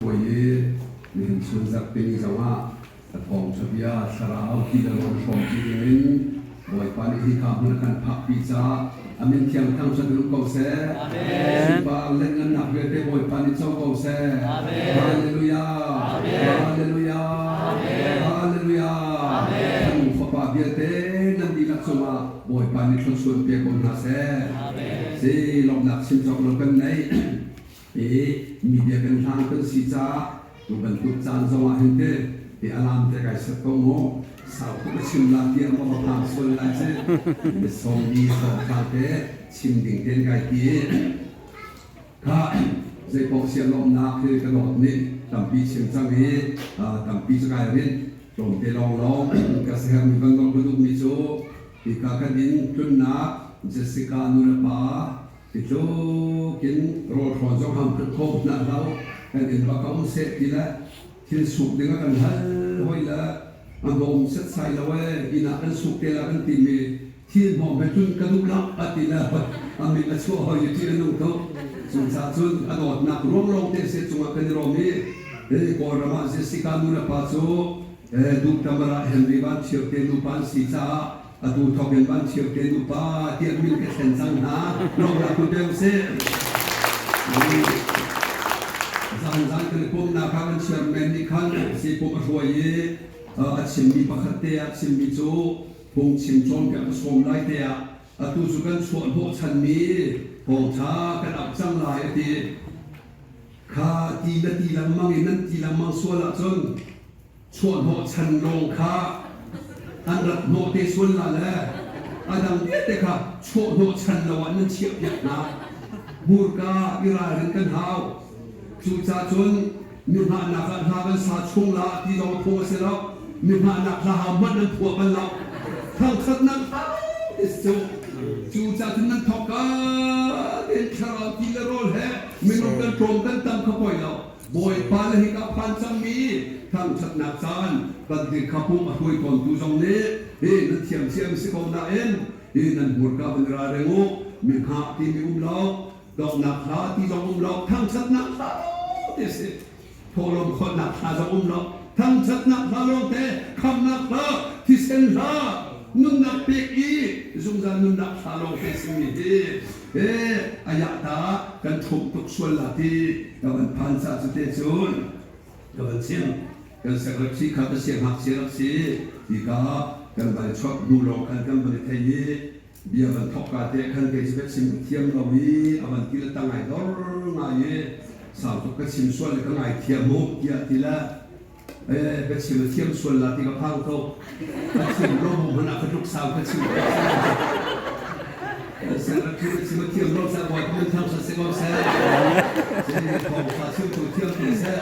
วยมีส่วนจักเป็นจังหวะแต่ของชาวบ้านสระเอาที่เราชมที่นี้บ่อยปานที่ข้าพนักพักพิจาอามินเทียงทั้งสนุกกองเสสิบาเล่นนับเวทบ่อยปานที่เจ้ากองเสฮาเลลูยาฮาเลลูยาฮาเลลูยาท่านฝ่าป่าเบียเตนันดีลักษณะบ่อยปานที่ชนส่วนเปียกองนาเสสิลองหลักชิมจอกลงกันไหนมีเดียกันทางกันสีจ้าดูบันทึกจานสว่างเด้ที่อารามแต่ไก่สตงโง่สาวทุกชิมลาเทียมมาผ่านส่วนลายเส้นมีสองดีสองทางเด้ชิมดิ่งเด่นไก่ตีข้าใจปอกเสียงลมนาคือกระโดดนี่ตั้งปีชิมจังนี้ตั้งปีจะไก่เล่นตรงเตลองร้องกระเสียงมีบางกระดูกมีโจที่กากระดินจุนนาเจสิกานุรปาที่โจกินโรดขอนจงทำกระทบหน้าเราแต่เห็นว่าเขาเสร็จทีละที่สุกดึงกันฮัลห้อยละอันลมเสร็จใส่ละเว้ยอีน่าอันสุกเกล้าอันตีมีที่หอมไปจุนกระดูกลับอันตีละอันมีอันชั่วหอยที่นั่นเขาสุนทรจุนอันอดนักร้องร้องเตะเสร็จจงเป็นรอมีกอรามาเจสิกานุรปาโซดูตำราเห็นริบันเชียวเตนุปันสีจ้าอดูทอเป็นบันเชียวเตนุปาเทียบมิลก์เซนซังนาลองรักคุณเดมเซ่สังกันพมนาคากันเชื่อมแมนนิคันสิพมรวยอัดชิมมีปะขัดเตะอัดชิมมีโจพงชิมจอมกับสมไลเตะอัตุสุกันชวนพวกฉันมีพงช้ากันอับจังหลายทีข้าตีละตีละมังนั่นตีละมังส่วนละจนชวนพวกฉันลงข้าอันรัดโนเตส่วนละแหละอันดังเด็ดค่ะชวนพวกฉันละวันนั้นเฉียบยักนะบูรกาอิราเรนกันหาวจุดจ้าจนมีหานักหากันสาชงละที่เราพูดเสร็จแล้วมีหานักหามันนั้นผัวมันเราทั้งขัดนั้นจุดจ้าจนนั้นทอกกาเดินชาลที่ละโรลแห่มีนกกันตรงกันตามขบวนเราบ่อยปานให้กับพันจังมีทั้งชัดนักจานกันที่ขับพุ่งมาคุยก่อนดูตรงนี้นั่นเทียมเทียมสิกองนาเอ็นนั่นบุตรกับเป็นราเริงุมีหาที่มีเราดอกนักหาที่จะเราทั้งชัดนักหาเดี๋ยวสิพอลมคนนักหาจะเราทั้งชัดนักหาลงแต่คำนักหาที่เส้นหานุ่นนักเปียกีจุงจานุ่นนักหาลงแต่สิ่งนี้อายะตากันทุกทุกส่วนละที่กันพันศาสตร์เจุนกันเสียงกันสักรักษีขับเสียงหักเสียรักษีที่กันไปชอบดูโลกกันไปเที่ยวเบียบันทอกกาเตะขันเกจิเปชิมเทียมเราวีอามันกิเลตั้งไงดอร์มาเย่สาวตุกชิมส่วนเลยก็ไงเทียมมุกเทียทีละเปชิมเทียมส่วนละที่กับพังเขาชิมโลมุมันอาจจะทุกสาวก็ชิมเสร็จแล้วคือชิมเทียมโลสาววันมันทำสัตว์เสกเสร็จเสร็จของสาวชิมถูกเทียมเสร็จ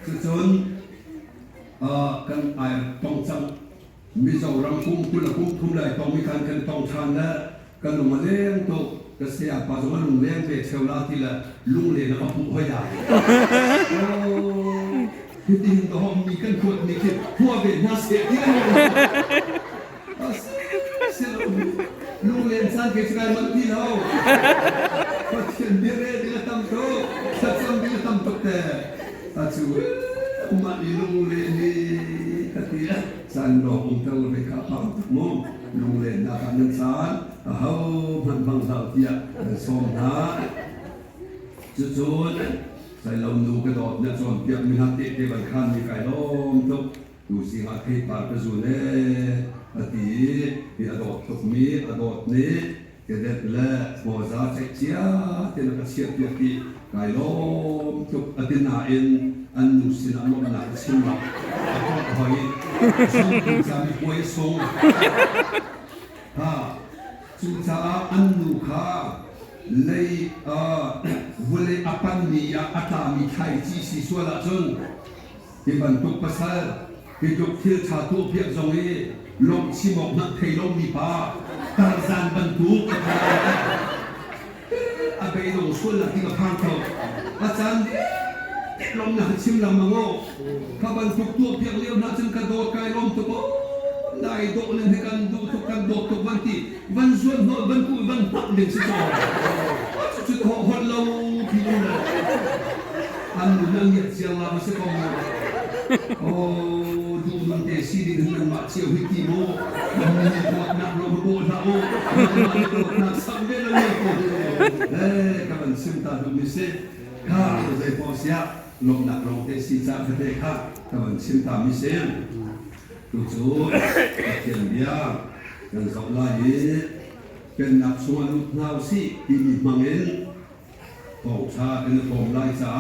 คือจนกันไอ้ต้องจังมีเจ้ารังคุ้มคุณละคุ้มทุ่มเลยต้องมีการกันต้องทานและกันลงมาเลี้ยงตัวก็เสียปัจจุบันลุงเลี้ยงเด็กเชลลาที่ละลุงเลี้ยงแล้วก็ผู้ให้ได้ที่ดินตัวห้องมีกันขวดมีคิดหัวเบ็ดน่าเสียที่นั่นลุงเลี้ยงสั้นเกี่ยวกับมันที่เราพอเขียนเบี้ยเร่ที่ละตั้มโตสัตว์ซ้ำที่ละตั้มโตแต่อาจูมาอีลุงเลี้ยงนี่กติละสันดอกองค์เจ้าเลยข้าพังมงลุงเล่นนาการนันสารเขามันบังสาวเทียสมหาจุดใส่เราดูกระโดดเนี่ยส่วนเปียกมีหัตติเทบันขันมีไก่ล้อมทุกดูสิหาเทปากระสุนเล่อดีที่อดดทุกมีอดดนี้เกิดและโมซาเช็คเชียที่นักเชียร์เปียกีไก่ล้อมทุกอดินาเอ็นอันนุสินอันนั้นหนักชิมมาหอยส่งจะมีหวยส่งจุดจ้าอันนุขาเลยวันเลยอปันมีอาตามีไทยจีสีส่วนละจนที่บรรทุกภาษาที่ยกเที่ยวชาตัวเพียงตรงนี้ลงชิมออกนักไทยลงมีป่าตาจานบรรทุกอาไปลงส่วนละที่กับพังเขาอาจารย์ลมหนักชิมลำมังโง่ข้าบรรทุกตัวเพียงเลี้ยวหน้าจึงกระโดดไกลลมตัวได้โดดเล่นให้กันดูทุกกันโดดทุกวันที่วันส่วนโดดวันกูวันพักเด็กสิโตจุดหอดเราพี่นู่น อันนั่งเหยียดเสียงลาไม่ใช่กองโอ้ดูมันเตะซีดีถึงมันมาเชียววิกิโมมันมีตัวนักโรบโบนะโอ้มันตัวนักสังเกตเลยกับมันซิมตาดูมิเซ่ข้าจะใจพอเสียลงนักลงเตะซีจ้าเตะข้ากับมันซิมตามิเซ่ดูจูเขียนเบียกันสองลายเป็นนักส่วนลูกน้าวสิที่มีมังเงินปองชาเป็นปองลายสา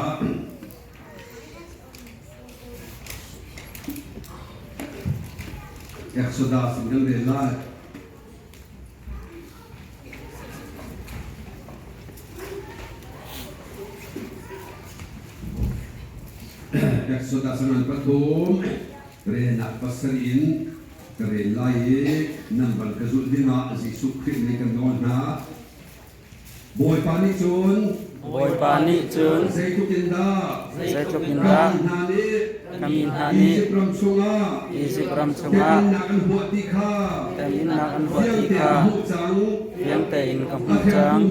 อยากสุดาสิ่งนั้นเลยล่ะอยากสุดาสนันปฐมเรนักปัสรินเรนไลนันบันกจุดดินาสิสุขขึ้นในกันนอนนะบอยปานิจุนเซตุกินดาkami hani isi pram sunga temin nakan buat ika yang tein kamucang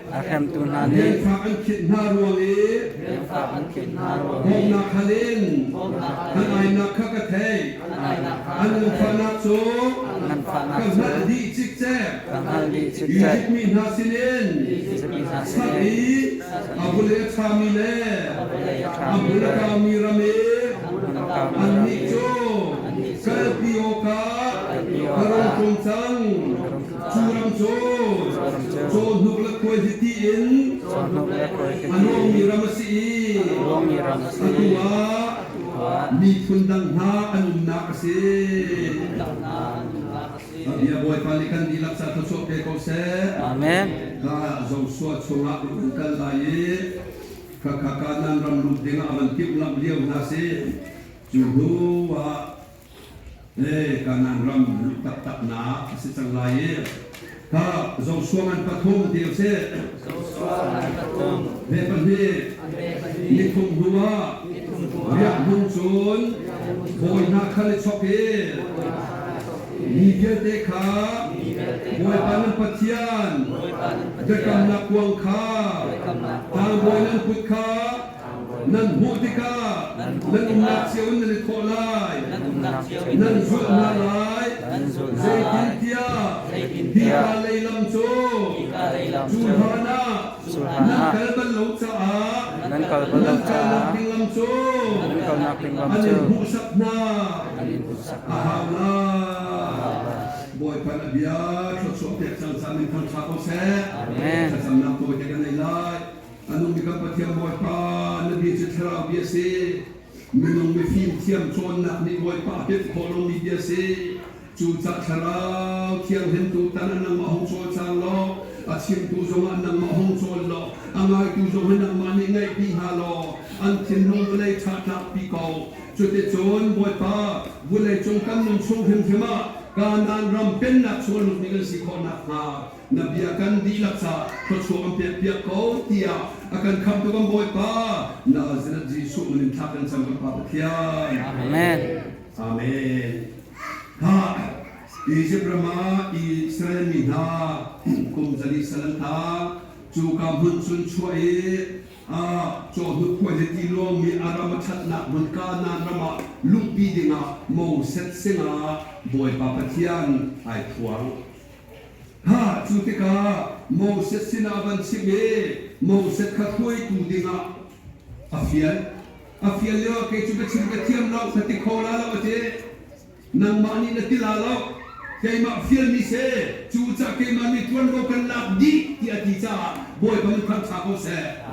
akem tunani yang fakan kitna ruangi nak halin anai nak kakatay anang fanak so kamhal di cikcek ijik min hasilin sabi abule chamile abule kami rame Annicho, Kalpioka, Karong Kungsang, Churam Cho, Cho Nuklak Kuwajitiin, Anong Miramasi, Atua, Mikundang Ha, Anong Nakasi. Biar boy palikan dilak satu sok kekose. Amen. Ka zong suat sunga berbukan lain. Kakakanan ramluk dengan aman tip lam dia nasi. Juhu wa kanan ram tak na secang lain. Ka zong suangan patung dia se. Lepas ni nikum dua. Riak muncul. Boy nak kali sokir. Niger deka. Boy panen patian. Dekam nak kuang ka. Tang boy nan putka. Nan mutika. Nan umnak siun nan kolai. Nan zul nalai. Zaitin tia. Dia leilam so. Julhana. Nan kalban laut saa. Nan kalban tinglam so. Anin busak na. Ahamla. Boy panabia. Sosok tiap sang-sang kan sako se. Sasam nak tu jaga nilai. Anong bigam patiam boy pa nabi citra biasa. Minong mefim tiam chon nak ni boy pa hit kolong ni biasa. Cuca carau tiang hentu tanan nang mahong chol sang lo. Asim tu zongan nang mahong chol lo. Angai tu zongan nang mani ngai piha lo. Antin nong lay chatak pikau. Cute chon boy pa bulay chong kam nong chong hem hema. Kanan ram pen nak chol nuk ningal si ko nak ha. Nabiakan di laksa Kau piak kau tia akan kam tu kam boy pa na zinat Jisu menintakan sang kepatian. Amen. Amen. Ha. Isi Brahma Israel minha kum jadi salanta juga munsun cuai Jodoh kuat jadi long mi arama chat nak berkana nama lupi dengar mau set senga boy papatian ai tuang. Ha, cutika mau set sinaban sige mau set kakui tu dengar afian leo ke cuba cerita tiam lau sati kola lau aje nang mani nanti lalau kay mafian ni se cuca kay mani tuan ko kan labdi ti atisa boy pamukan sako se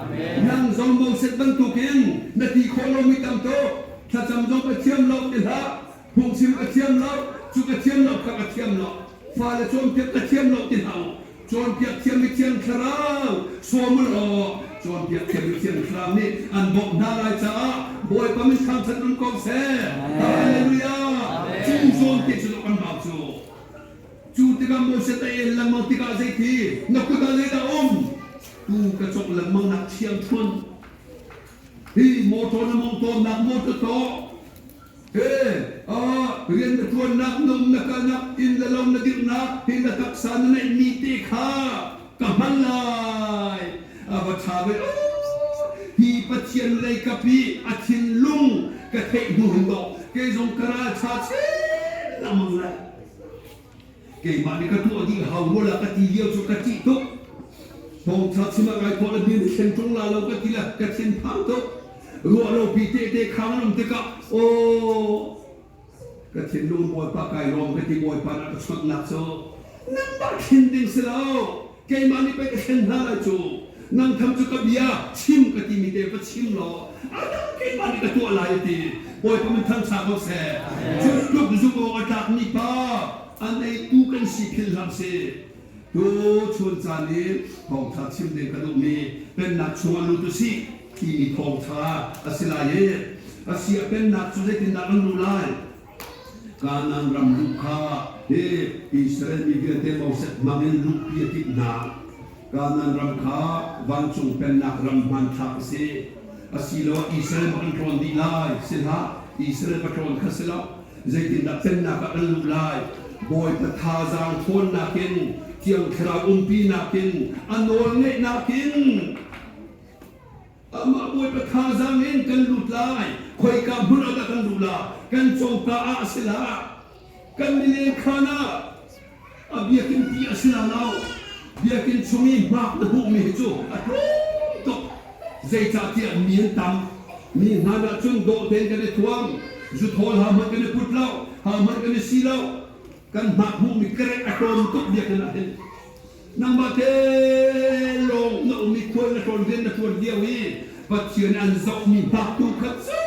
nang zong mau set bentukin nanti kola mitam to sasam zong keciam lau tilha fungsim keciam lau cuka keciam lau kakeciam lau Fala chon piak keciam lo tinau, chon piak ciam kerau, somul o, chon piak ciam kerau ni anbok nalai caa, boy pamin kam setun kau se, haleluya, chon ti chulok an bakso, chu tiga mo se tay lamang tiga zaiti, nakuta zaita tu kacok lamang nak ciam chun, hi motor na motor nak motor to. Rian tuan nak nom nak in lalong nadir nak hingga tak sana na imiti ka kamalay abat sabi ฮีปะเทียนเลยกับพีอาทินลุงกะเทยดูหินโตเกยงกระชาเชลามังละเกยมาดิกะตัวที่หาวละกะที่เดียวสุกะจิตุพงชาชิมาไกพอละบินเชนจงลาเรากะที่ละกะเชนพังตุรัวเราปีเตเตข้างลมเตกะโอกะเชนลุงบอยปากไก่ลมกะที่บอยปานะกะชดนักโซนังบักหินดิงสลาวเกยมาดิไปกะเชนนาละจูนังทำจุกะเบียชิมกะที่มีเตปะชิมรออาดังเกยมาดิกะตัวลายตีบอยพมันทั้งชาเขาแซ่จุดลุกจุกโออาจากนิปาอันในตู้กันสิพิลลังเซดูชวนจานี้ทองชาชิมเด่นกระดูกมีเป็นนักชวนลุตุสิที่มีทองชาอาศิลาเยอาเซียเป็นนักสุดที่นักลุลายการนำรำลูกค้าอิสราเอลมีเกิดเต็มเอาเสร็จมาเป็นลูกเพียตินาการนำรำค้าวันจงเป็นนักรำมันทักเซอาศิลาอิสราเอลมันตรอนดีไลสิลาอิสราเอลมันตรอนขัสลาใจตินักเป็นนักลุลายบอยปะทาจางทนนักินเที่ยงคราวปีนักินอันโนลเงนักินอามาบอยปะทาจางเองกันลุลายคอยกับบุญอะไรกันลุลากันจงกาอาศิลากันมิเลขานาอาเบียกินที่อาศิลาเราเบียกินชมีมากนะพวกมีจูอัดรู้ตกใจจ่าที่อันมีนตำมีนานาจุนโดเดนกันในทวงจุดโหลหามันกันในพุทธเล่าหามันกันในสีเล่ากันหากผู้มีเกรดอารมณ์ตกเดียกันนะเห็นนางมาเทลงนกมีคนละคนเดินละคนเดียวนี้ปัจเจียนอันซอกมีบักตุขัดสู้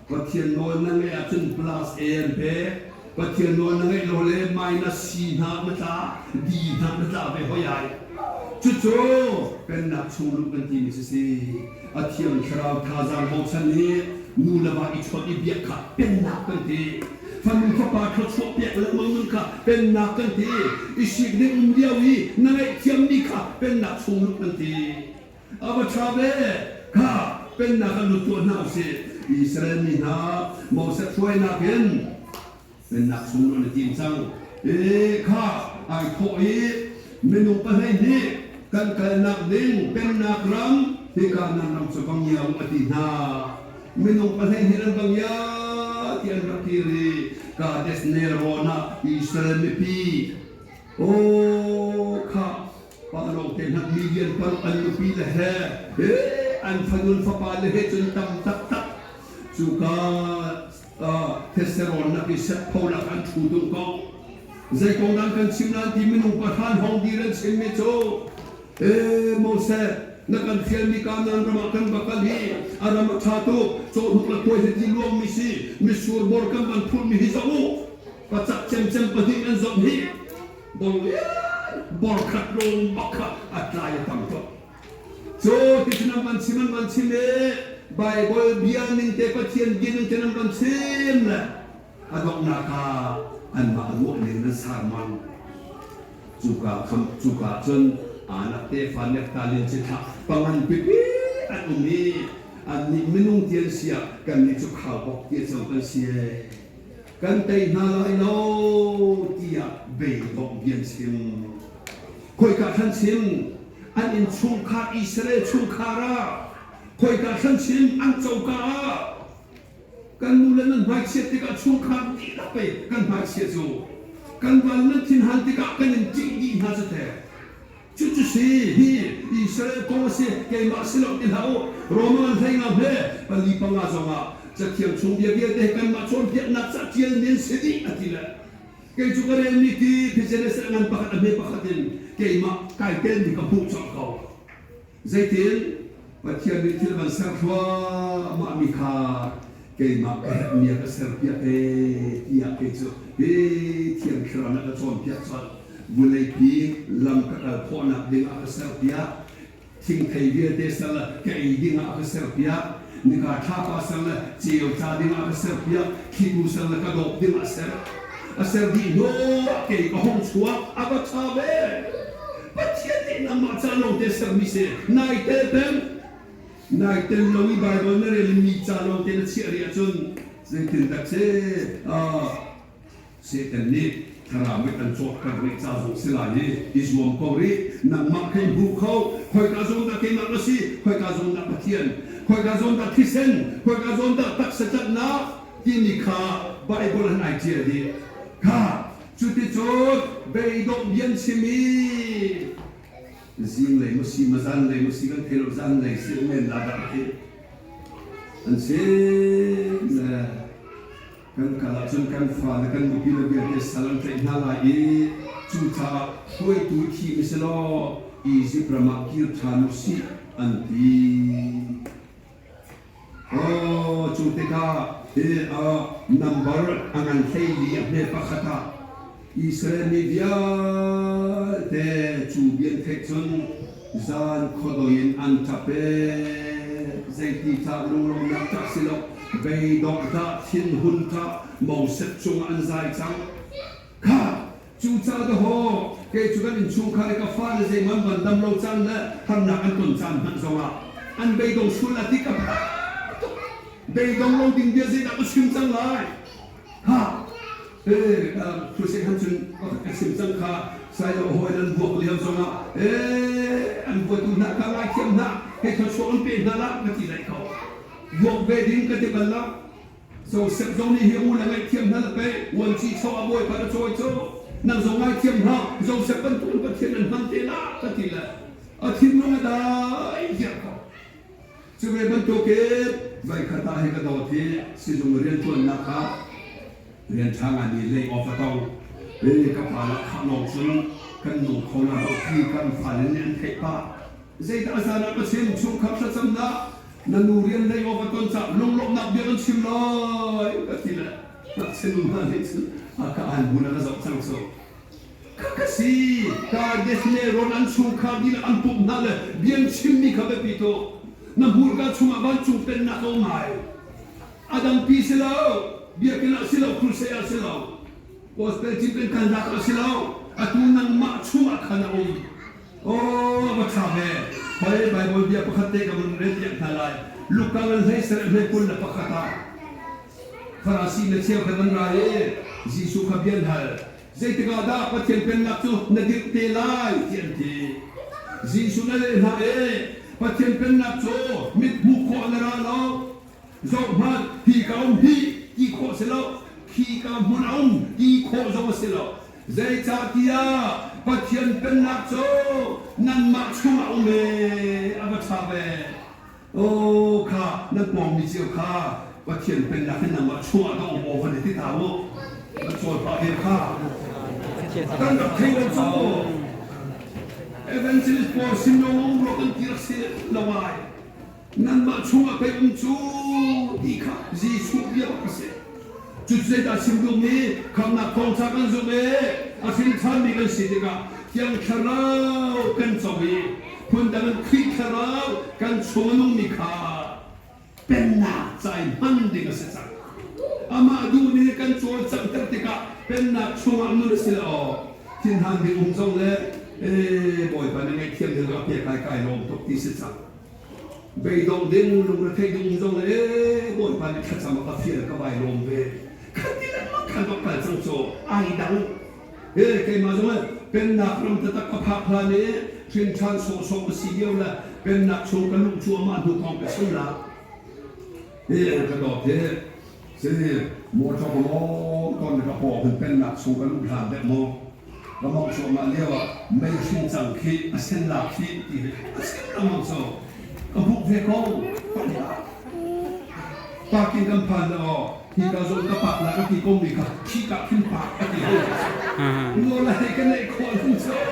ปัจเจียนโนนนั่งไอ้จุน plus AMP ปัจเจียนโนนนั่งไอ้โลเล minus 4นามาตาดีนามาตาไปหัวใหญ่จู่ๆเป็นนักชูลูกกันทีมิสซีอาเทียมคราวทาจางโมชันนี้นูละบาอิชอดีเบียขัดเป็นนักกันทีฟันข้าปาเขาชอบเปียกและมึงค่ะเป็นนักกันทีอิชิกเด็กเดียวนี้นั่งไอ้เทียมนี่ค่ะเป็นนักชูลูกกันทีอาบชาเบค่ะเป็นนักกันลุตัวน่าสิอิสราเอลนี่นะโมเสสช่วยนักเป็นนักชูลูกกันทีจังค่ะไอ้โถเมนูไปให้นี่กันกันนักดิ้งเป็นนักรำที่การนำสบังยาวอดีนาเมนูไปให้นี่รำบังยาที่อันรักที่รีกาเดสเนโรนาอิสราเอลปีโอ้ข้าปาลงเต็นหักมีเย็นปาลอันลุปีละเฮอันฟังนุนฟ้าปาละเฮจนตั้มตักตักสุกาเทสเซโรนาพิเศษพอลักอันชูดุงกองใจกองดังกันชิมนันที่เมนูประทานห้องดีเรนเซนเมโจโมเสสนักการเขียนมีการนำรำกันบักลีอารามชาตุโจหุกละตัวเหตุลวงมิซีมิสูร์บอร์กันบันทุนมิฮิซาอูปัจจักเชมเชมปฏิอันซอมฮีบอลเลียบอลขัดลงบักขะอัตรายตั้งตัวโจที่ฉันมันชิมใบบอลเบียนินเตปะเทียนกินฉันมันชิมละอดอกนาคาอันมาลุเนนสามันจุกาคำจุกาจนanak te fanek talin cita pangan pipi anu ni ani minung tian sia kan ni chu khau bok tie chau kan sia kan tai na lai lo tia be bok bian sim koi ka than sim an in chung kha Israel chung kha ra koi ka than sim an chau ka kan mulan nan bai sia te ka chung kha ti la pe kan bai sia chu kan ban nan tin han te ka kan in ji di na sa teจุดๆฮีอิสราเอลก็มาเสียเกมาสิลตินหาโอโรมันไทยงามเพ่ปลีปังอาจงอาจะเทียมชงเบียเบียเด็กกันมาชนเพียนักสักเทียนเน้นสิดีอาทิละเกจุกเรนนี่ที่พิจารณาเสงานปักอันเมปักดินเกมาไก่เต้นที่กับผู้ชอบเขาใจเตียนปัจเจียนที่มันสักว่ามามีค่าเกมาเอ็ดเมียก็เสียเปียเที่ยเกจุเทียมครานักชนเปียชนบุเลยพีลำกระพอนักดิ่งอาเซลเปียทิ้งไทยเวียเดสละแกอีดิ่งอาเซลเปียนิกาท่าปัสละเจียวชาดิ่งอาเซลเปียคิดูสละกระดกดิ่งอาเซลดีโนเกยก็ห้องชัวอาบัชาเบปัจเจียนนำมาจานลงเดสมิเซนายเต็มลวิบายบอลนั่นเองมีจานลงเดนเชียร์จนเซตินตักเซเซตันนิ ถ้าเราไม่ตันโจทย์กันในชาสงสลายอิสวมกอรินำมาให้บุกเขาคอยกาซงตะเกมาลสีคอยกาซงตะปะเทียนคอยกาซงตะทิเซนคอยกาซงตะตักษจัดนาที่นี่ข้าไบเบิลไอเจียดีข้าจุดที่จุดเบย์ดงยันชิมีซิงเลยมุสีมาซันเลยมุสีกันเทโลซันเลยซิงเมนลาดาเตอันเซ่กันกาลจนกันฟ้ากันบุกิลเบียร์สลัมเตนนาลายจุดท้าช่วยตัวทีมิสโลอีซิปรามาคิร์ทานุสีอันทีโอ้จุดที่ข้านัมเบอร์อันเทลีอันเนปะขตาอิสราเอลเดียเตจูเบียนเทคชนจานขดยินอันทับเปใจที่ทาลุงลงนักจักสิโลเบย์ดอกตาทินหุนตามองเสจงอันใจจังข้าจูจ้าดโฮเกจูกันอินชูคาริกาฟาเลเซมันบันดำโลจังและทำหนักอันตุนจันมันจงอ่ะอันเบย์ดงชุลติกับเบย์ดงลงดิ่งเดียเซนักชิมจังเลยฮ่าครูเสกฮันจุนก็ชิมจังข้าใส่โอ้ยนั่นบวกเลี้ยวจงอ่ะอันบวกตุนนักข้าไล่เทียมนักให้เขาชวนเป็นนั่นละมาที่ไหนเขาบวกเบดิ้งกันที่บันลังโซ่เสพจงนี่เหี้ยอุ่นอะไรเทียมนั่นละไปวันที่ชอบบ่อยพาราโจยโจนั่งจงไล่เทียมฮะโซ่เสพเป็นตุนก็เทียมนั่นมันเตล่าก็ที่ละอาทิตย์นู้นได้เหี้ยเขาจะไปบรรทุกเก็บใบขัดตาให้กระโดดที่สิจงเรียนตัวนะครับเรียนทางอันนี้เลยออกมาต้องกับฝ่ายละข้างนอกซึ่งกันหนุ่มเขาหน้าเราที่กันฝ่ายนี้อันเทปะใจตาสารก็เชื่อมชูขับสัตย์นะนั่นนูเรียนเลยออกมาต้นจับลงนับเดียวกันชิมเลยก็ทีละนักเชื่อมมาเนี่ยซึ่งอาการบุญแล้วจะสั่งสอนก็สิการเดชเนโรนันชูขับดีละอันปุ่มนั่นเลยเบียนชิมนี่ขับไปปีโตนั่นบุญก็ชูมาบ้านชูเป็นนักโอมายอาดัมปีเสลาเบียกินละเสลาครูเซียเสลาว่าเป็นจิเป็นการรักเสลาอาตุนังมาชูมาขนาดนี้โอ้มาทำเนี่ยพอไบเบิลเบียปะคัตเตกับมันเรียนอย่างทลายลูกกันให้เสร็จเลยคุณละปะคัตตาฟาซีเนี่ยเชี่ยวกันรายจีสุขเบียนหัลใจตกาดาปะเทียนเป็นนักสู้นักเตลายเทียนทีจีสุนั่นเลยนะปะเทียนเป็นนักสู้มิดมุขอันราลาจอมมันที่เขาที่โคเสลาที่เขามุนเอาที่โคจอมเสลาใจจากที่อาปะเทียนเป็นนักสู้นั่นมาชูมาอุเมอาบัตาเบโอ้ข้านักมองมีเจ้าข้าปะเทียนเป็นนักนั่นมาชูต้องโอ้คนที่ถามว่ามาช่วยพระเอกข้าตั้งแต่เที่ยวโซ่เอเวนเจลิสปอร์ซินโนงโรกันที่รักเสียละวายนั่นมาชูไปชูดีข้าจีชูเบียบักเสียจุดเสด็จสิมดุมีคำนักของชากันจุเมอาศิลธรรมมีกันสิทธิ์กันยังคาราวกันจบีคนแต่มันคิดคาราวกันชวนนุ่มมีขาเป็นหนักใจมันดีกันสิจังอามาดูนี่กันชวนจังตัดติกาเป็นหนักชวนนุ่มสิละทิ้งทางที่จงเลยบ่อยไปในเที่ยงเดือนก็เพียงใกล้ๆลงทุกที่สิจังไปดงดินลงประเทศจงเลยบ่อยไปในขัดสมาธิก็ไปลงไปขัดที่นั่นมันขัดกับการสังโจไอ้ดังใครมาจงเลยเป็นนักรำตะตะกับพักพลานี้เชิญชานโซสีเดียวละเป็นนักชงกันลุกชัวมาดูทองไปสุดละกระโดดสิโมชอบมองตอนกระปอกเป็นนักชงกันลุกหลานแบบมองแล้วมองชัวมาเรียกว่าไม่ชินจังคีเส้นหลักคีอีกเส้นละมองโซก็พวกเฟกองปัญญาปากินกำพันอ๋อที่กระทรวงกระปักแล้วก็ที่กรมอีกครับขี้กับขึ้นปากก็ที่โง่อะไรกันในคนทั้งสอง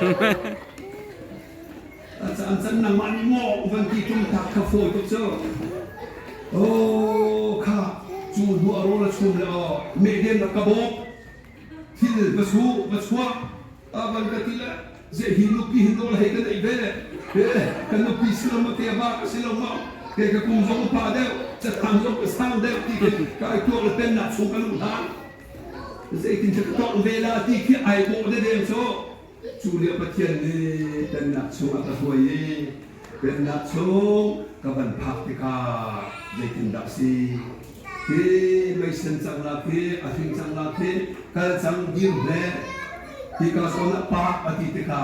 อาจารย์ฉันนั่งมันมองวันที่ทุ่มทักขโฟยทุกเจ้าโอ้ข้าจูดหัวรู้ละชุมแล้วเมเดียนกระบอกที่บัสหัววันกันที่ละเสียหินลูกพี่หินโดนอะไรกันไอ้เบ้กันลูกพี่สิลมาเทียบ้าสิลมาเด็กกุ้งจงพาเดียวจะทำจงสร้างเดียวที่ก็ไอ้ตัวเป็นนักชงกันลูกหลานเสียกินจะต้องเวลาที่ที่ไอ้โบได้เดียวโซ่จูเลียปะเทียนนี่เป็นนักชงอัตถวยเป็นนักชงกับบันพักติกาเด็กกินดับซีที่ไม่เส้นจังลาที่อาทิตย์จังลาที่การจังยิ้มเล่ ที่กาสอนปากอธิติกา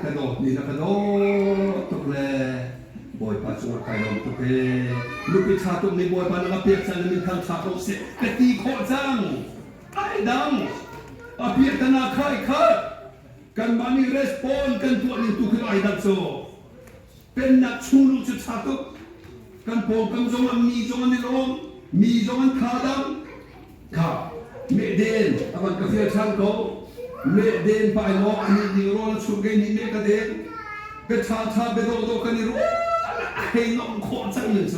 กระโดดนี่นะกระโดดตุกเลยบอยปัจจุบันใครลงตุกลูกพิชาตุกในบอยปันนักเปียกสันนิษฐานชาตุกเสกตีโคจังไอ้ดังอภิธนาค่ายคัดกันมานี่รีสปอนกันตัวนี้ตุกไอ้ดังโซเป็นนักชูลูกชาตุกกันโปกันจงมันมีจงมันนิลงมีจงมันขาดังข้าเมเดนอามันกาแฟช่างเขาเมเดนไปล้ออันนี้ดีร้อนสุกเกนี่เมกเดนก็ชาเบโดโดกันนี่รู้ให้น้องขอจังเลยโซ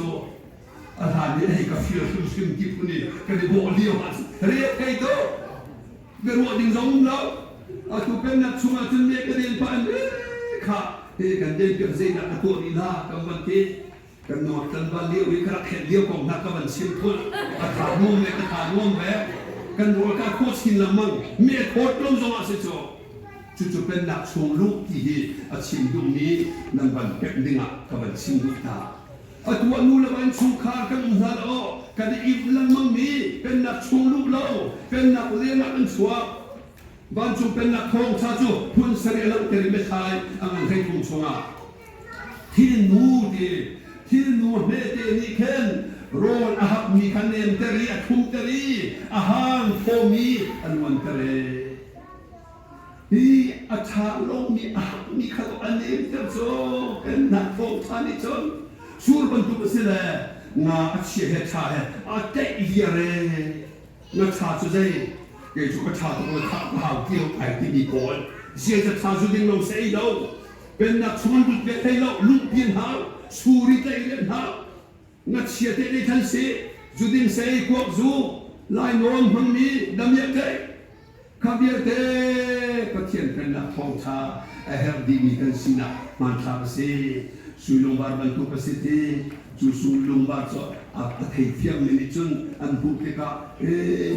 อาหารนี้ให้กาแฟชุ่มชื่นกิบนี่กันได้บอกเลี้ยวมาเรียกให้โตเกิดว่าดิ้งจงแล้วอาตุเป็นนักชุ่มจนเมกเดนไปข้าเฮ้กันเดินเกิดเสียนักตัวนี้นะกันวันที่กันนอนกันวันเลี้ยววิกระเข็นเลี้ยวของนักกันวันชิมพุ่งอาถานนุ่มเลยอาถานนุ่มแบบกันรู้การโคชินละมั่งเมียโคตรลงจงอาศัยจู่ๆเป็นนักชงลูกที่อาชิมตรงนี้นั่นบันเป็นดิ่งอ่ะกับบันชิมลูกตาตัวนู้นละบันชูขากันหัวเรากันอีกละมั่งนี้เป็นนักชงลูกเราเป็นนักเลี้ยงนักชัวบันจูเป็นนักทองชาจูพุ่นเสรีลังเตริเมทายอันให้ทุ่งชงอ่ะที่นู้ดีที่นู้เมเตนี่เคนโรนอาหับมีคะแนนเตรีทุมเตรีอาหารโฟมีอันวันเตรีนี่อาชาลงมีอาหับมีขนมอันนี้เจ้าโซ่เป็นนักโฟทานิชนชูบรรทุกสิเลงาอัชเชเหชาเหอาเตอีเรงาชาจุใจเกี่ยวกับชาตัวข้าวหาวเกี่ยวไอที่มีก่อนเสียจะชาจุดิงลงเสียเราเป็นนักชวนบุตรเบทให้เราลุกเพียนหาสูริตเอเลนหางัดเชียเตในทันเสจุดินเสยกวกซูลายนวลมังมีดำเยเตขับเยเตก็เทียนเป็นนักท่องชาเอเฮร์ดีมีกันสินะมันทำเสสุลงบาร์บันทุกสิทธิจูสุลงบาร์ก็อัตเทียมมิจุนอันบุกเกะ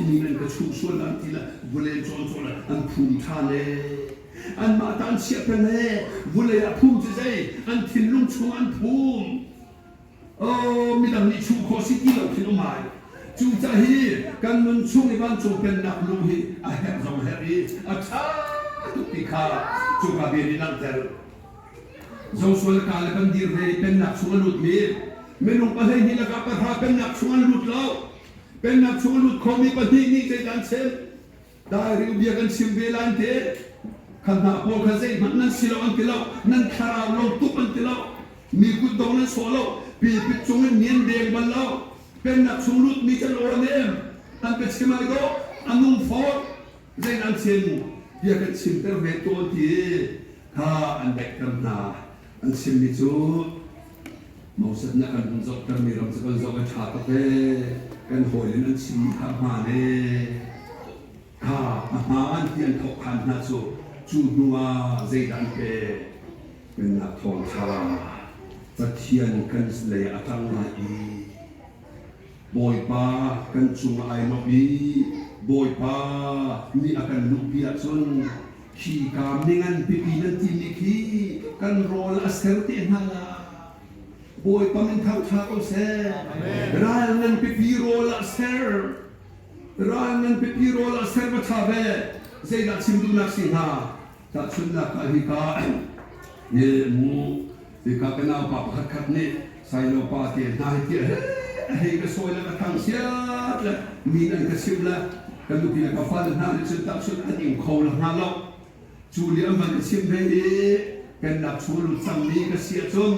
มีนั่นก็ชูส่วนอันที่ละบุเลจอนจอนอันภูมิชาเนอันมาตันเชียเป็นเล่บุเลภูมิใจอันทิ้งลุงชวนภูมิโอ้มีดังนี้ชูโคสิที่เราคิดว่าจูใจฮีกันนุนช่วงในบ้านจูเป็นนักลุยอาเฮรองเฮรีอาชาตุกิคาจูกาเบรีนังเตอร์จงสวดการกันดีเรเป็นนักชวนลุดมีไม่ลงไปให้นี่ละกับประธานเป็นนักชวนลุดเราเป็นนักชวนลุดคงมีปฏินี่ใจกันเช่นได้ริวเบียกันชิมเวลันเตขันหาโพคาเซมันนั่นสิเราอันติเรานั่นคาราลงตุอันติเรามีกุดดองนั่นโซโลปีปิดจงเนียนเดียงบันเราเป็นนักชงลุดมีจันโอเนมอันเป็นชิมาโกอันนุ่มฟอดใจนั้นเช่นเบียกันชิมเตอร์เวตัวที่ข้าอันเด็กกำนาอันชิมมิจูมองสัตว์นักอันจบกันมีรำสักกันจบกันชาตะเปกันหอยนั้นชิมข้ามาเน่ข้าอาหารเทียนทกขันนาจูจูนัวใจดันเปเป็นนักทองชาตะเทียนกันเลยอาตังนาอีบอยป้ากันจุงไอมาบีบอยป้ามีอาการลุกเบียดจนขี้กามในงานปีนั้นที่มีขี้กันรอละเสร์เตนฮาลาบอยป้ามันทำชาโอเซ่ร้านนั้นปีโรละเสร์ร้านนั้นปีโรละเสร์มาชาเบเจดักชิมดูนักสิงหาตัดชุดนักฮิกาเยมูฮิกาเป็นเอาปากขัดขัดนี่ใส่โลปาเตียนายเตียให้กระสวยแล้วก็ทำเสียละมีนั่นก็ชิมละกันดูพี่ก็ฟันหน้าเลยชุดตัดชุดอันยิ่งเขาละหน้าเราจูเลียมันก็ชิมให้ดีเป็นนักชูลุสังนี้ก็เสียจน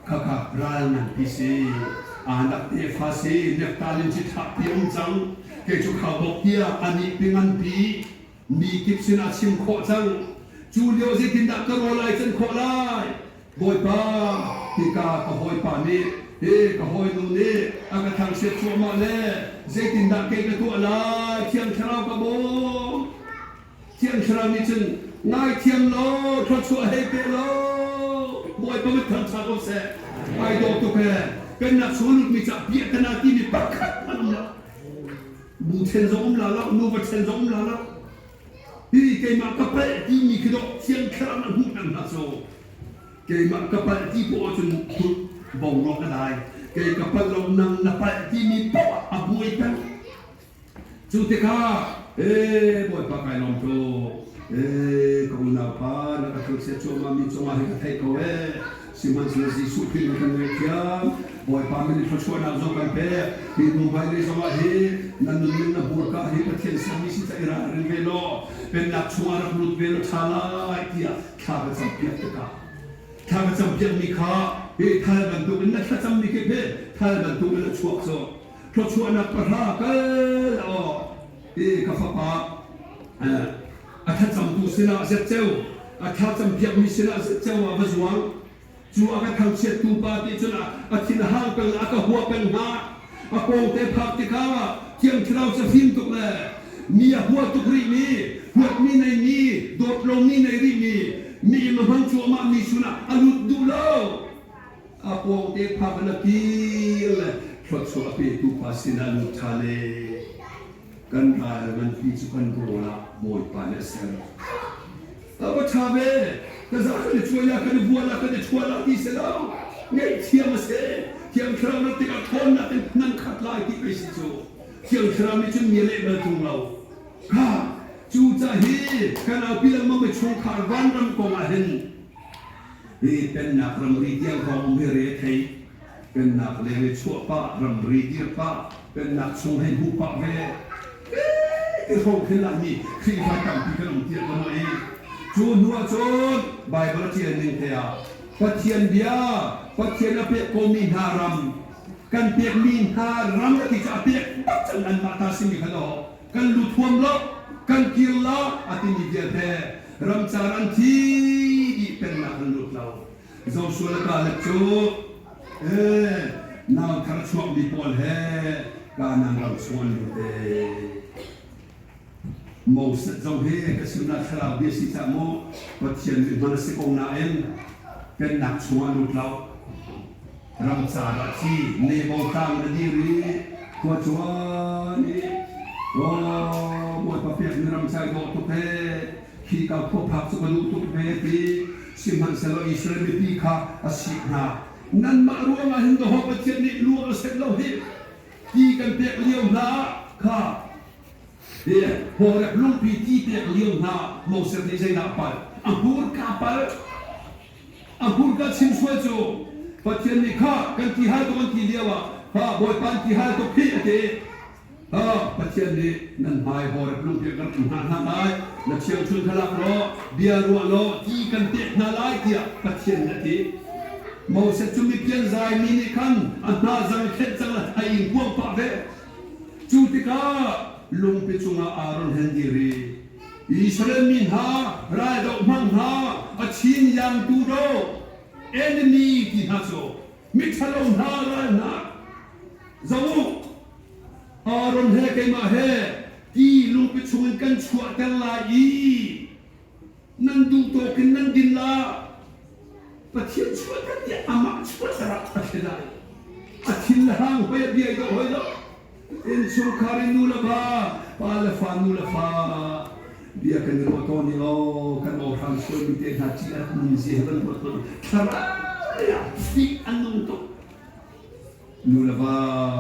ข้าขับร้านนั่นพิเศษอานักเตะฟาเซ่เด็กตาลินจิตทับเพียงจังเกจุข่าวบอกเดียอันนี้เป็นอันปีมีกิบสินาชิมโคจังจูเลียวสิกินดักกระโรไลจนโคไลบอยป้าที่กาก็หอยป่านี้ก็หอยนูนี่อากาศทางเสียชัวมาเลยเจตินดักเกยตัวอะไรเทียมชราวกระโบเทียมชราวนี่จึงง่ายเทียมโลทดชัวให้เปโลบอยป้าไม่ทำชาโกเซ่ไอโดตุเพเป็นนักสู้ลุมีจับเบียดนาที่มีปักขัดมันละบูเชนซอมลาละนูบัเชนซอมลาละที่เกย์มากระเป๋ที่มีขดเทียมชราวนั้นหุ่นนั่นนะโซเกย์มากระเป๋ที่โบจนขุดบ่งรอกระไดเกย์กระเป๋ลงนั่งนับไปที่มีปอดอับมวยกันจุดที่ข้า บ่อยปากไก่ลมโจก็อุณาพานักทุกเสียโจมามีจงมาให้กับไทยเขาสิมันสิสิสุขินกันเวียมบ่อยปามิลิฟชวนเอาจงกันเป้ที่ดูไปเลยจงมาเฮนั่นนึงนะบุรกาเฮประเทศสามิสิตาอิราเรเวโลเป็นนักชวารุดเวโลชาลายที่ข้าพเจ้าเปียกตะกาข้าพเจ้าเปียกมีข้าท่านบรรทุกนักข้าจำมีเก็บท่านบรรทุกนักชวกโซเพราะชวนักประหารกันข้าพเจ้าอาจารย์จำตัวสินะเจ้าอาจารย์จำเพียงมีสินะเจ้าว่าบจวงจูอาการทำเสียตูบาติจุนะอาทิตย์ห้างกันอาการหัวกันหาอาโกงเตพักติกาเที่ยงที่เราจะฟิล์มตุกเลยมีหัวตุกรีมีหัวมีในมีโดดลงมีในรีมีมหันชัวมามีสุนะอาลุดูโลอาโกงเตพักนักกีฬาทดสอบไปตูปัสสินาลุทะเลกันได้มันพิจารณาโบราณโบยปานเสร็จแล้วก็ชาเวก็จะขึ้นช่วยยาขึ้นบัวละขึ้นช่วยละที่เสร็จแล้วเนี่ยเทียมเสร็จเทียมคราวนั้นติดกับทนนั่นนั่นขัดลายที่ไปสิจูเทียมคราวนี้จึงมีเล่ห์มาตรงเราข้าจูจะเห็นกันเอาพิลังมันไปชงขาวันรำกองอาเห็นนี่เป็นนักรำรีเดียงของเมเรไทยเป็นนักเลี้ยงชั่วป้ารำรีเดียป้าเป็นนักชงให้ผู้ป้าเวที่เขาขึ้นหลังนี้คือพากันพิจารณาเทียนกันหน่อยจูนหัวจูนใบบรเทียนหนึ่งเทียปัจเทียนเบียปัจเทียนอเปียกโกมีหารำกันเปียกมีหารำที่จะอเปียกปัจจันอันมาตาสิมีขนมกันลุทวมลบกันกิลละอติมีเดียเทรำจารันทีเป็นนักลุทเราเราชวนกันเล็กจูนาวทารชวบดีพอลเฮการนั่งเราชวนดูเตมอสเจ้าเฮก็สินักคราเบียสิตาโมปัจเจียนมันสิกงนาเอ็นเป็นนักชวนดูเรารำสาระที่ในโบตังนดีรีกัวจวนนี่โอ้บทประเภทนี้รำใจโดตุเพขี้กับพวกพักสุกดุตุเพที่สิมันเสลอิสราเอลปีข้าอาศินานั่นมารู้ว่าเห็นตัวปัจเจียนนี้รู้ว่าเสร็จแล้วเฮที่กันเปียกเลี้ยวหน้าข้าพอรับลุงพีที่เปียกเลี้ยวหน้ามอสเตอร์ใจนับไปอังพูดกับไปอังพูดกับชิมช่วยจูปัจเจียนนี้ข้ากันที่หาตัวกันที่เดียวข้าบอยปันที่หาตัวพี่เตปัจเจียนนี้นั่นหมายพอรับลุงเปียกกันหาได้นักเชียงชุนทลักล้อเบียรัวล้อที่กันเปียกนาไล่เดียปัจเจียนนาทีมอสจุมีเพียงใจมีนิคันอันน่าจะเข็ดจังเลยไอ้พวกป่าเวจูติกาลุงไปจุงอารุณเฮนดีรีอิสราเอลมินหารายดอกมังหาอาชินยังดูโรเอ็นนีที่ฮัโซมิทะลงหารายนักจาวุอารุณเฮเกมาเฮที่ลุงไปจุงกันชัวกันลายนั่นดูโตกันนั่นดินลาประเทศช่วยกันเนี่ยอามาช่วยสระประเทศได้อาทิตย์ละห้างไปเบียดก็หอยแล้วอินสุขารินูละบ้าปาลฟานูละฟ้าเบียกันรู้ตัวนี่เรากันเอาทางช่วยมิเตนัจิอาคุณมิเซฮันตัวสระเนี่ยสิอันนู้นตัวนูละบ้า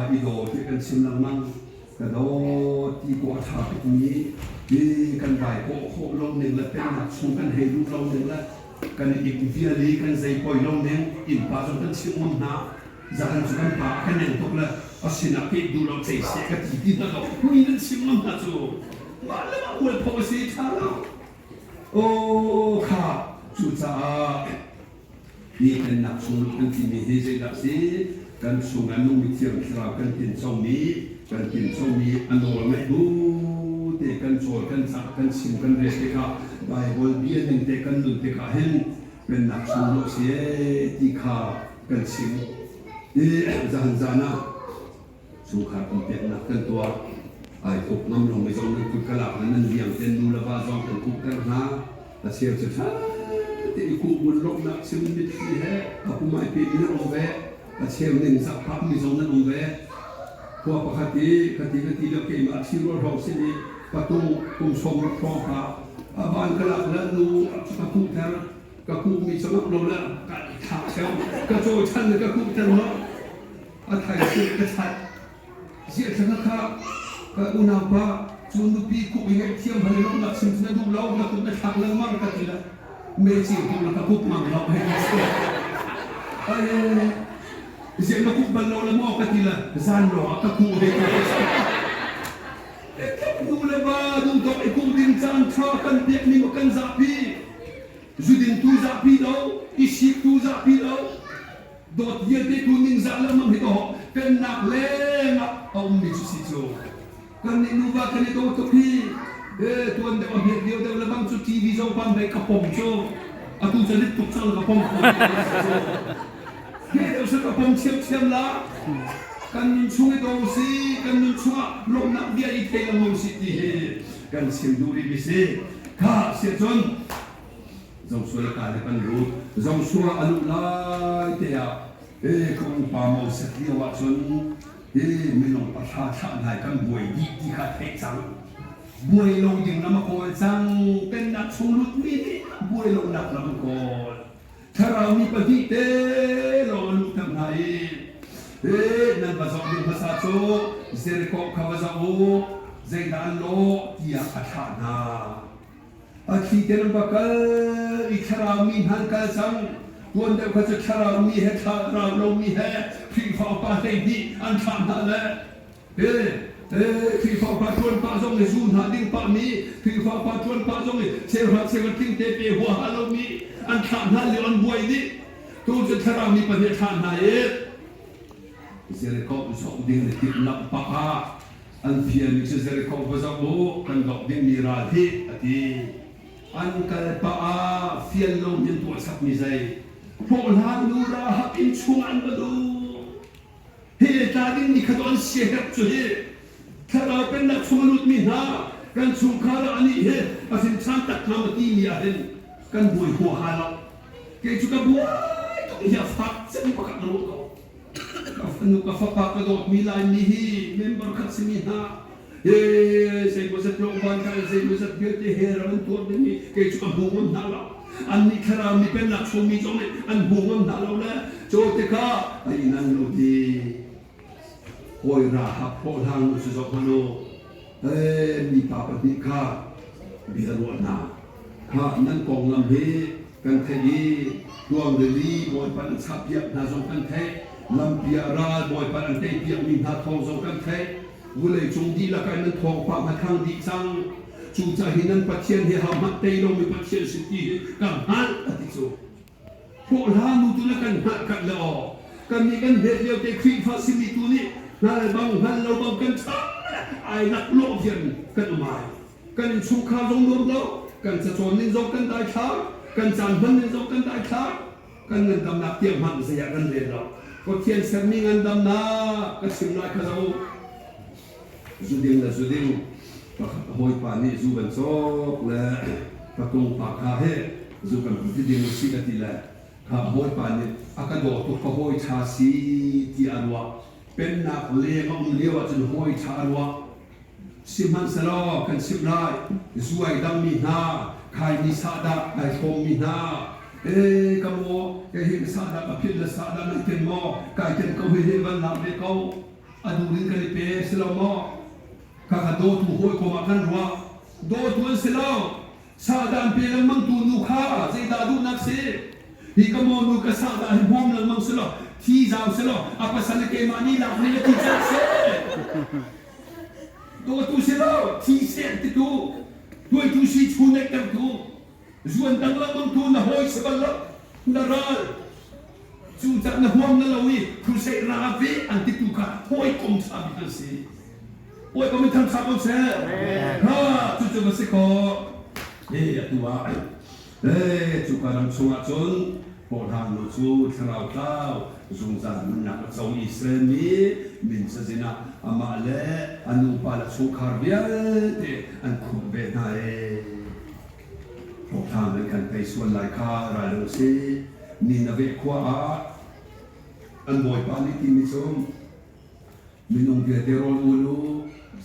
อีโดที่กันซิมลังมังกันโดที่กัวชาตินี้ดีกันไปโอ้โหลงหนึ่งแล้วเป็นหนักชงกันให้ลูกลงหนึ่งแล้วกันอีกวิธีนี้กันใจปล่อยลงเนี่ยอินพาจนกันชิมมันหนาจากนั้นจะกันพากันเนี่ยตกเลยอาศินักที่ดูเราใจเสียกันที่นั่นเรามีนั่นชิมมันหนาจูมาแล้วมาอวยพรสิท่าเราโอ้ข้าจูจ้านี่เป็นนักสู้กันที่มีที่ใจดับสิกันสู้กันนุ่มเที่ยวคราวกันกินส้มนี้กันกินส้มนี้อันโดนไม่ดูเด็กกันโจกันสักกันชิมกันเรสติกาไบเบิลเบียนเด็กกันนุ่มเด็กเห็นเป็นนักสู้โลกเสียที่ข้ากันชิมจะหันจานะสู้ขาดเป็นเปียกนักกันตัวไอ้ตกน้ำลงไปจงนั้นกุกะลักนั้นเลี้ยงเต้นดูละบ้าจองเป็นกุกกันนะแต่เสียจะช้าที่กูบุญลงนักชิมมิตรที่แห่กับผู้ไม่เป็นนั่นองแวะแต่เชี่ยวหนึ่งสักพักมีจงนั้นองแวะพวกปกติเราเก่งอาชีพเราสินีประตูกุมชมรถครองพาบ้านกะลักแล้วดูกระคุกแทนกระคุกมีสมัครลงแล้วกัดขาเชลกระโจนชั้นกระคุกแทนเนาะอาไทยสุดกระชัดเสียชนะข้าก็อุณาภาจ จูนุปีคุยเที่ยงพันลงนักสิ่งนั้นดูเรานักตุนทางเรื่องมั่งกันทีละเมจิตุนนักคุกมั่งเราให้เสียเสียงนักคุกบันเราละมั่งกันทีละซานหล่อตะคูให้กันดูเลยว่าดูตัวไอ้คุกดินจานชากันเด็กนี่มันกันจับพี่จุดินตูจับพี่เราอิชิตูจับพี่เราโดดเยี่ยมตูนิงจับแล้วมั่งให้ตัวกันนักเล่นเอาไม่จุสิโจกันนี่นูว่ากันนี่ตัวตัวพี่ตัวเด็กเอาเดียวเดียวแล้วบางจุดทีวีโจปันไปกระป๋องโจอาตูจะเล็ดตุกช่างกระป๋องเดี๋ยวฉันกระป๋องเชี่ยมละกันนุ่งช่วยตัวสิกันนุ่งช่วยลงนักเดียอีเทลงมุสิทีกันเสียดูรีบิสิข้าเสียจนจงช่วยกันให้กันรู้จงช่วยอนุไลเดียคงปาโมสักเดียวจนไม่ลงประชาชนให้กันบวยยี่ที่ขาดเทจังบวยลงยิงน้ำโกลจังเป็นนักชงลุดมีบวยลงนักน้ำโกลถ้าเรามีปฏิเตลงลุกทำไงนั่นภาษาดินภาษาโจเซริโกขวาซาโอเซดานโลที่อาคานาอาทิตย์นั้นบักอีครามีหันกันจังวันเดียวก็จะครามีเหตุเราลงมีเหตุพิฟาปาเตดีอันทำนั่นแหละพิฟาปาชวนปาจงในซูนหาดิ้งปามีพิฟาปาชวนปาจงในเซรักเซวัติ้งเตเปหัวฮาโลมีอันทำนั่นเลยอันบวยดิตัวจะครามีประเทศทานไหนเซริโกอุศบดิ้งในติดนับปะอันเพียรมิเซริโกอุศบกันดอกดิ้งมีราธิอดีอันกันปะเฟียนลงยันตัวสักมิใจพวกหางนูราหักอินชวนมาดูเฮ้ตาดิ้งนี่ขดอนเสียบจุดถ้าเราเป็นนักชมนุษย์มีหน้ากันสุขาระอันนี้เฮ้อาศินชันตักทำที่มีอะไรกันบวยหัวหาเราเกี่ยจุกบวยต้องอย่าฟักเส้นประกันรู้เขานุกฟักปากกระโดดมีลายมีฮีเมมเบอร์ขัดสิมีหน้าใส่บุษบลงวันกันใส่บุษบเกิดเฮรันตัวนี้เกี่ยจุกบวงนั่นเราอันนี้ครามีเป็นนักชมมีจงเลยอันบวงนั่นเราเนี่ยโจทย์ข้าไอ้นั่นรู้ดีโอยราหับโพทางสุจพโนมีปาปฏิฆาเบียรวนาข้านั่นกองลำเฮกันเทยีดวงเดลีบอยปันชับเปียกนาจงกันเทลำเปียราบอยปันเตเปียกมีนาทองจงกันเทวุเลยจงดีละกันนั้นทองปากมาทางดีจังจูใจนั้นปัจเจียนเฮามัดเตยลงมีปัจเจียนสิทธิกันหันอธิโซพวกลามุตุละกันหักกันละกันมีกันเดียวเตครีฟาซิมิตุนี่นั่นบางหันเราบางกันช้าไอ้นักโลกยันกันมากันสุขาจงรวมเรากันจะชนนินจงกันได้ช้ากันจานพันนินจงกันได้ช้ากันเงินดำนักเตียงมันเสียกันเรียนเราก็เทียนเสมีเงินดำนักก็สิ่งไรก็เราสุดิงละสุดิงปะหอยปานี่สุบันโซกละปะตงปากคาเฮสุกันสุดิงสิกติละข้าหอยปานี่อากาศโดดตุกหอยชาสีที่อันวะเป็นนักเลี้ยงเลี้ยวจนหอยชาอันวะสิมันสลอกันสิบไร่สวยดำมีนาใครมีสาดาไอ้คงมีนากโมเห็นสาดากับพิลสาดานั่งเต็มหม้อไก่เต็มเขาเห็นวันหลับเลยเขาอดูลิงกันเปสลอมข้าโดถูหอยกมากันว่าโดทวนสลอสาดาเปลมังตูนุข้าใจดาดูนักเสฮิกโมนุกสาดาหิมอมลังมังสลอที่จาวสลออัปสันเกมานีหลับนี่ที่จะเสโดตุสลอที่เสติตูด้วยตุสิชุนเอกตูจวนตังละมังตูนะหอยสบัลละนาราจูจักนะหวงนะลาวีครูเซราเวอันติตุกะหอยคงทำกันสิหอยก็ไม่ทำทำกันเสียฮะจู่ๆมาสิโกตัวจุกการำสวดจนพอทางโนจูทราวข้าวสงสารมันนักสาวอิสราเอลมินเสนาอามาเลอันอุปาลสุขารเบียเตอันคุเบนาพอทางนั้นกันไปส่วนหลายข้ารายลงสินินาเวขวาอันบ่อยปาลิติมิสมมินงเบียเตโรลูลู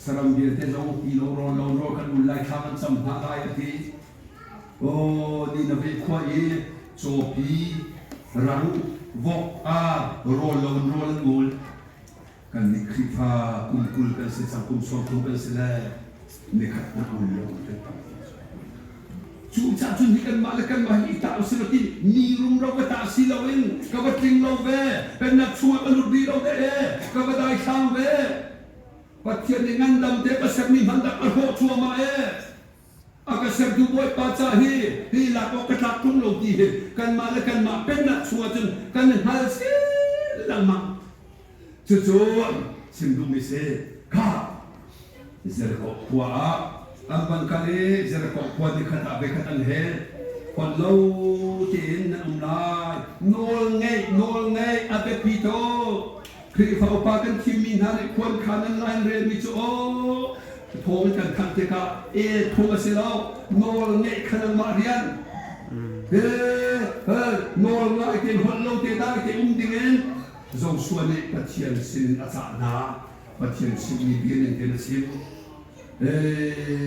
สรัมเบียเตจงอีโลโรโลโรกันอุลไลข้ามันสัมภาระยติโอ้นินาเวขวาโจปีรังวอกโรลงูกันนิคริฟาคุมกันเสสังคุมสวงคุมกันเสล ในขัดน้ำมันลงเป็นต้นจูจ่าจุนที่กันมาและกันมาอีตาสิลติมีรุมเราก็ตาสิเราเองก็ว่าจริงเราเวเป็นนักช่วยมนุษย์ดีเราเด้ก็ว่าได้ช่างเวปัจเจียนในงานดำเด็กก็เสพมีมันดักกระโดดชัวมาอากาศเสพดูบ่อยปัจจัยที่หลักก็กระทับทุ่งโลกีกันมาและกันมาเป็นนักช่วยจนกันหาเสียหลังมาจู่ๆสิ่งดูไม่เสียข้าเสียก็ขวาอันบังคับเสียก็ขวาที่ขัดไปขัดอันเห็นคนเราที่เห็นนั่งลายโนลไงอาเปปิโตคือเขาพากันที่มีนาในควรขานันไลน์เรียนมิจูโอโทรกันทันเตกาโทรมาเสียแล้วโนลไงขนาดมาเรียนโนลไงเกี่ยคนเราเกี่ยได้เกี่ยดิ่งเองจงส่วนนี้ปัจเจียนสินอาจารย์นาปัจเจียนสินมีเบียนเกินสิบ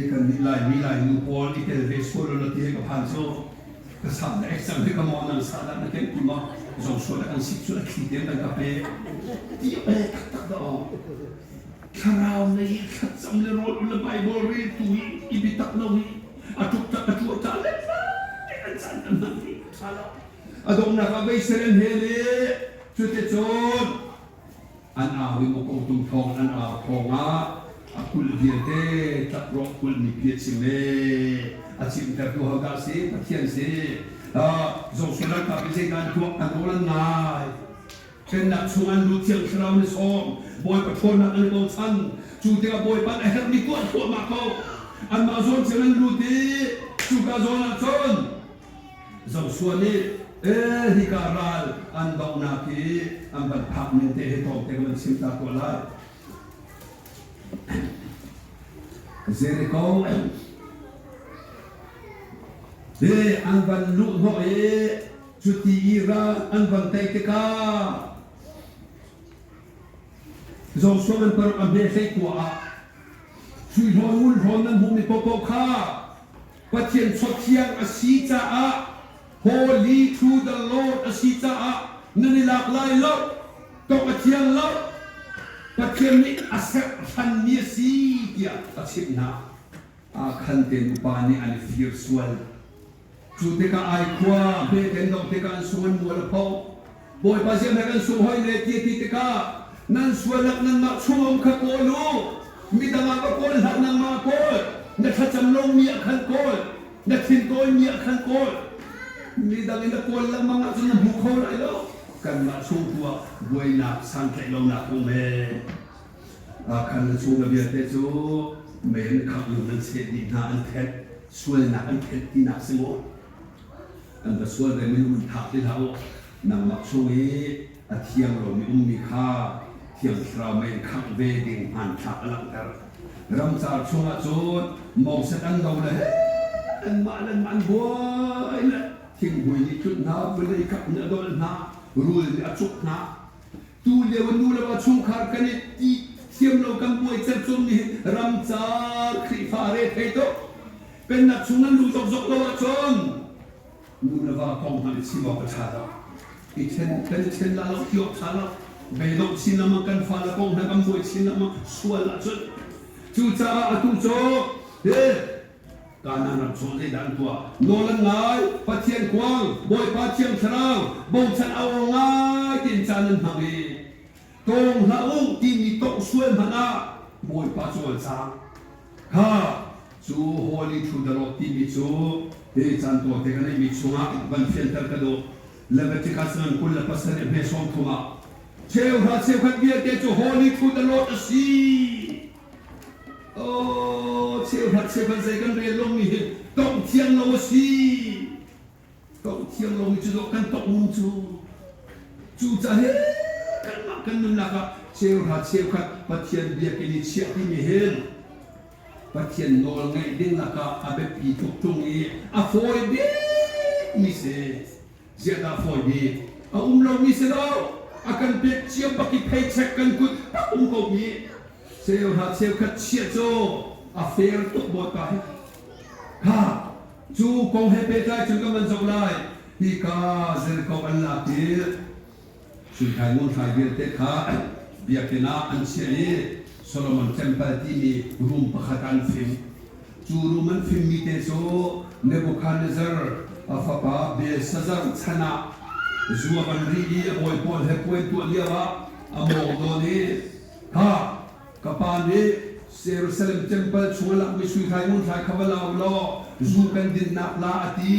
กันมีลายนูพอลอีกเรื่องส่วนเราที่กับพันโซก็สามเอ็กซ์ที่ก็มองนั่งสาระนั่นเองคุณมาจงส่วนกันสิบส่วนคิดเดียวกันกับเป้ที่ตัดต่อคาราวในขัดสำเร็จรู้ละไบเบิลรีตุยอิบิตักนาวีอาทุกตะทุกตะเล็กกันสันนั่นนี่สาระอดงนักไปเสร็จเฮเลชุดเจนอันอาวิโมกตุงทองอันอาทองอาคุลเดียเตตักรอคุลมีเพียรสิเมอาชิมแต่ตัวเขาได้สิตักเทียนสิจงสุนัขกับเจกันตัวอันโอลันนายเป็นนักชวนดูเที่ยงคราวในซองบอยประทนนักอันโกชันจูเตียบอยปันเฮมีตัวตัวมาเขาอันมาโซนเสียงดูดีจูกาโซนชนจงส่วนนี้ฮิการาลอันดาวนาคีอันบัดพักมินเตะตอกเตมันสิมตาตัวลายเซริโกอันบันลุโนจุดที่อิราอันบันเตติกาจงส่วนนั้นเป็นอันเบสิกว่าช่วยร้อนวุ่นร้อนนั้นบุมิโปโปคาปัจเจียนสดเชียงอาศิจาHoly to the Lord อาศิจานั่นหลากหลายโลกต้องอาเทียนโลกปัจเจียนนี้อาศัยพันมีสีเดียอาศินาขันเต็มปานีอันฟิร์สวลจุดที่ก็ไอขวาเบเดนดอกที่กันส่วนมัวละพอบอยปัจเจียนกันส่วนให้เนตีที่ที่ก็นั่นส่วนหลักนั้นมาช่วงขโกลูมีแต่มาโกลหลักนั้นมาโกลนักจำลองมีขันโกลนักทิ้งโกลมีขันโกลมีดังนั้นโกลละมังอาจจะบุกเข้าได้แล้วกันมาช่วงตัวบวยนักสังเกตลงนักอุเมขันช่วงระเบียดเตจูเมนขับอยู่นั้นเสียดีนาอันเท็ดส่วนนักอันเท็ดที่นักสงบอันแต่ส่วนเรื่องไม่รู้ทักที่เรานำมาช่วงนี้อาเทียงเรามีมีค่าเที่ยงเราไม่ขับเวดิ่งผ่านทักหลังแต่รำจากช่วงจุดมองสักอันเราเลยอันมันบัวเลยทิ้งบุยจุดน้ำไปเลยกับเนื้อโดนน้ำรู้เลยจุดน้ำตูเดียวดูแล้วว่าช่วงขาดกันนี่เทียมเรากำบุยเจ็บจนนี่รำจากคลีฟาเรทให้โตเป็นนักช่วงนั้นดูจบตัวจนดูแล้วว่าคงมันสิบอกประชาชนอีเช่นเป็นเช่นเราที่ออกชาเราเบลล์สินามากันฟ้าละคงให้กำบุยสินามาส่วนละจนจู่จ้าตุโจการนั้นรับชมได้ดันตัวโนลันไงปัจเจียนกวางบอยปัจเจียนชรางบ่งฉันเอาไงกินจานันทำเองตรงละอุ้งที่มีโต๊ะส่วนพนาบอยปัจจุบันช้างข้าจูโฮลีทูดลอที่มีจูจันตัวเด็กนี่มีชูงะบันเฟียนเตอร์กระโดและเวทีการสนันคุณและปัสสาวะเบสองทุมาเชลฮัสเซลขัดเบียดเดจูโฮลีทูดลอสีโอ้เชลฮัสเซลขัดเซกันเรียนลงนี่ต้องเทียงลงสีต้องเทียงลงจุดกันต้องมุนจูจะเห็นกันมากันนั่นแหละครับเชลฮัสเซลขัดปัจเจียนเบียกินิเชียที่มีเห็นปัจเจียนโนลไงดิ้งละก็อาเบปีทุกตรงนี้อาฟอยเดมิเซเจดาฟอยเดเรามิเซเราอากันเปียกเชียบปักกิเพย์เช็คกันกุดปักก็มีเซลฮัดเซลขัดเชียโจอาเฟลตุกบอตายข้าจูคงให้เปใจจุกมันจบเลยฮีกาเซลก็อันลาติสุดท้ายมุ่งทายเบียเตข้าเบียกินาอันเชียส Solomon Temple ที่มีรูมประคันฟิมจูรูมันฟิมมีเตโซเนบุคาเนซาร์ฟาปาเบสซาร์ชนะจัวบันรีอวยพรให้ป่วยตัวเลียวะอโมโดนีฮ่ากปานนี้เซรูซาเล็ม Temple ช่วยละไม่ช่วยใครมุ่งใครขบลาวล้อจูกันดินนับลาอตี